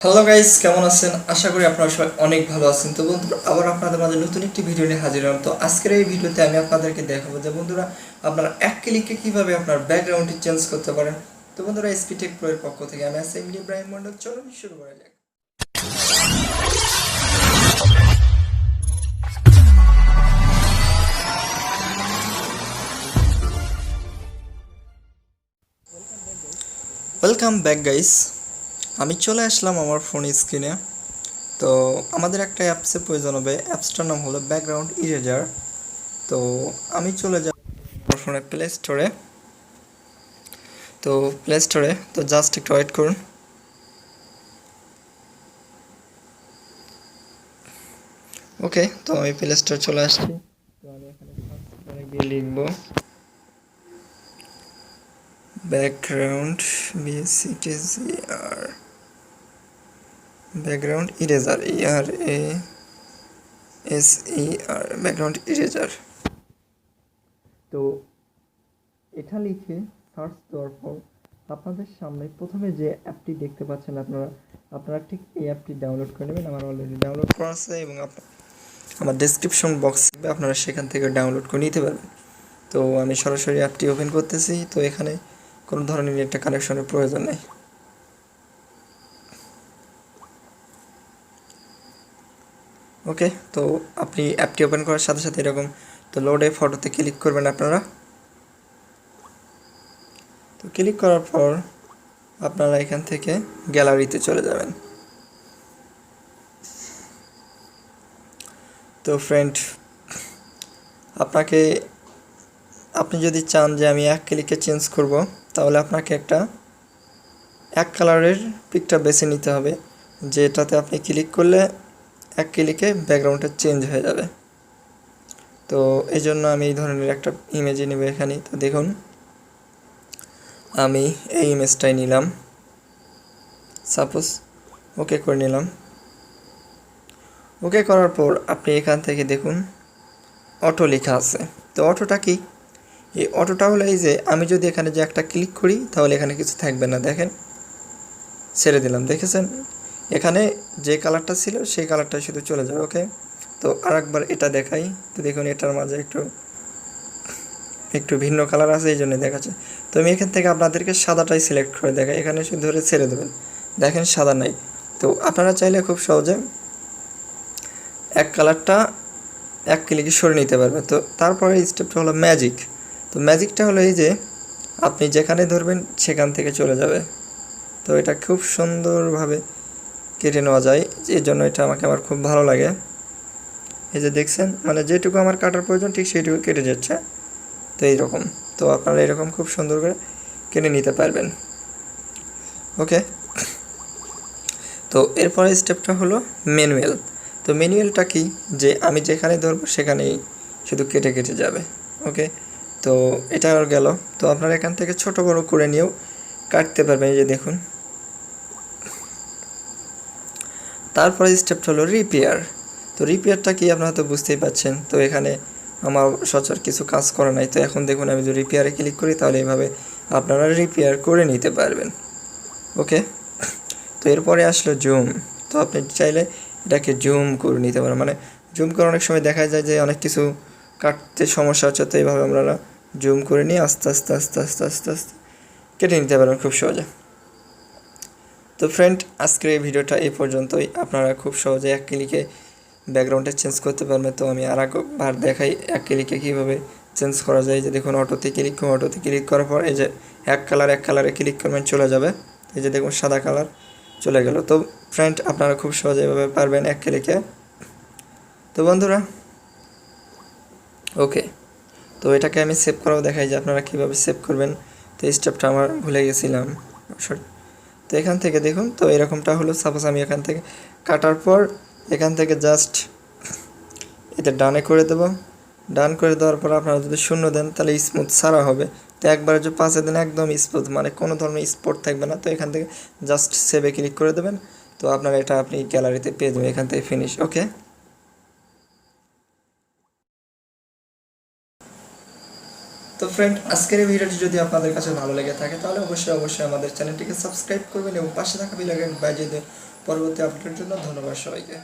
Hello guys, কেমন আছেন? আশা করি আপনারা সবাই অনেক ভালো আছেন। তো বন্ধুরা, আবার আপনাদের মাঝে নতুন একটি ভিডিও নিয়ে হাজির হলাম। তো আজকের এই ভিডিওতে আমি আপনাদেরকে দেখাবো যে বন্ধুরা আপনারা এক ক্লিকে কিভাবে আপনার ব্যাকগ্রাউন্ডটি চেঞ্জ করতে পারেন। তো বন্ধুরা, এসপিটেক প্রো এর পক্ষ থেকে আমি আছি এমডি ইব্রাহিম মন্ডল। চলুন শুরু করা যাক। Welcome back guys. আমি চলে আসলাম আমার ফোন স্ক্রিনে। তো আমাদের একটা অ্যাপসের প্রয়োজন হবে। অ্যাপসটার নাম হলো ব্যাকগ্রাউন্ড ইরেজার। তো আমি চলে যাব আমার ফোনের প্লে স্টোরে। তো জাস্ট একটু ওয়েট করুন। ওকে, তো আমি প্লে স্টোরে চলে আসছি। তো আমি এখানে সার্চ বারে গিয়ে লিখব background BCTZR background eraser ERASER background eraser. তো এটা লিখে সার্চ দেওয়ার পর আপনাদের সামনে প্রথমে যে অ্যাপটি দেখতে পাচ্ছেন আপনারা ঠিক এই অ্যাপটি ডাউনলোড করে নেবেন। আমার অলরেডি ডাউনলোড করা আছে এবং আমার ডেসক্রিপশন বক্সে আপনারা সেখান থেকে ডাউনলোড করে নিতে পারবেন। তো আমি সরাসরি অ্যাপটি ওপেন করতেছি। তো এখানে কোনো ধরনের নেট কানেকশনের প্রয়োজন নেই। ওকে, তো আপনি অ্যাপটি ওপেন করার সাথে সাথে এরকম তো লোডে ফটোতে ক্লিক করবেন আপনারা। তো ক্লিক করার পর আপনারা এখান থেকে গ্যালারিতে চলে যাবেন। তো ফ্রেন্ড, আপনি যদি চান যে আমি এক ক্লিকে চেঞ্জ করব, তাহলে আপনাকে এক কালারের পিকটা বেছে নিতে হবে, যেটাতে আপনি ক্লিক করলে এক ক্লিকে ব্যাকগ্রাউন্ডটা চেঞ্জ হয়ে যাবে। তো এই জন্য আমি এই ধরনের একটা ইমেজই নেব এখানে। তো দেখুন, আমি এই ইমেজটাই নিলাম, সাপোজ। ওকে করে নিলাম। ওকে করার পর আপনি এখান থেকে দেখুন অটো লেখা আছে। তো অটোটা কি? এই অটোটা হলো এই যে আমি যদি এখানে যে একটা ক্লিক করি তাহলে এখানে কিছু থাকবে না। দেখেন, ছেড়ে দিলাম, দেখেছেন? এখানে যে কালারটা ছিল সেই কালারটা শুধু চলে যাবে। ওকে, তো আরেকবার এটা দেখাই। তো দেখুন, এটার মাঝে একটু ভিন্ন কালার আছে, এই জন্য দেখাচ্ছে। তো আমি এখান থেকে আপনাদেরকে সাদাটাই সিলেক্ট করে দেখাই। এখানে শুধু ধরে ছেড়ে দেবেন, দেখেন সাদা নাই। তো আপনারা চাইলে খুব সহজে এক কালারটা এক ক্লিকে সরিয়ে নিতে পারবেন। তো তারপরে স্টেপটা হলো ম্যাজিক। তো ম্যাজিকটা হলো এই যে আপনি যেখানে ধরবেন সেখান থেকে চলে যাবে। তো এটা খুব সুন্দরভাবে কেটে নেওয়া যায়, এর জন্য এটা আমার খুব ভালো লাগে। এই যে দেখছেন, মানে যেটুকু আমার কাটার প্রয়োজন ঠিক সেইটুকু কেটে যাচ্ছে। তো এইরকম, তো আপনারা এরকম খুব সুন্দর করে কেটে নিতে পারবেন। ওকে, তো এরপরে স্টেপটা হলো ম্যানুয়াল। তো ম্যানুয়ালটা কি? যে আমি যেখানে ধরবো সেখানেই শুধু কেটে কেটে যাবে। ওকে, তো এটা আর গেল। তো আপনারা এখান থেকে ছোট বড় করে নিয়েও কাটতে পারবেন। এই যে দেখুন। তারপরে স্টেপটা হলো রিপেয়ার। তো রিপেয়ারটা কি আপনারা তো বুঝতেই পাচ্ছেন। তো এখানে আমার সচরাচর কিছু কাজ করা নাই। তো এখন দেখুন, আমি যদি রিপেয়ারে ক্লিক করি তাহলে এইভাবে আপনারা রিপেয়ার করে নিতে পারবেন। ওকে, তো এরপরে আসলো জুম। তো আপনি চাইলে এটাকে জুম করে নিতে পারেন। মানে জুম করে অনেক সময় দেখা যায় যে অনেক কিছু কাটতে সমস্যা হচ্ছে। তো এইভাবে আমরা জুম করে নিয়ে আস্তে আস্তে আস্তে আস্তে আস্তে আস্তে কেটে নিতে পারবেন খুব সহজে। তো ফ্রেন্ড, আজকের এই ভিডিওটা এই পর্যন্তই। আপনারা খুব সহজে এক ক্লিকে ব্যাকগ্রাউন্ডটা চেঞ্জ করতে পারবেন। তো আমি আর একবার দেখাই এক ক্লিকে কীভাবে চেঞ্জ করা যায়। যে দেখুন, অটোতে ক্লিক করার পর এই যে এক কালারে ক্লিক করবেন, চলে যাবে। এই যে দেখুন, সাদা কালার চলে গেল। তো ফ্রেন্ড, আপনারা খুব সহজে এভাবে পারবেন এক ক্লিকে। তো বন্ধুরা, ওকে, তো এটাকে আমি সেভ করাও দেখাই যে আপনারা কীভাবে সেভ করবেন। তো এই স্টেপটা আমার ভুলে গেছিলাম, সরি। তো এখান থেকে দেখুন, তো এরকমটা হলো। সাপোজ আমি এখান থেকে কাটার পর এখান থেকে জাস্ট এতে ডানে করে দেবো। ডান করে দেওয়ার পর আপনারা যদি শূন্য দেন তাহলে স্মুথ সারা হবে। তো একবার যদি 5 দেন একদম স্মুথ, মানে কোনো ধরনের স্পট থাকবে না। তো এখান থেকে জাস্ট সেভে ক্লিক করে দেবেন। তো আপনারা এটা আপনি গ্যালারিতে পেয়ে যাবেন। এখান থেকে ফিনিশ। ওকে, তো ফ্রেন্ড, আজকের এই ভিডিওটি যদি আপনাদের কাছে ভালো লেগে থাকে তাহলে অবশ্যই আমাদের চ্যানেলটিকে সাবস্ক্রাইব করবেন এবং পাশে থাকা বেল আইকন বাজিয়ে দিয়ে পরবর্তী আপডেটের জন্য ধন্যবাদ সবাইকে।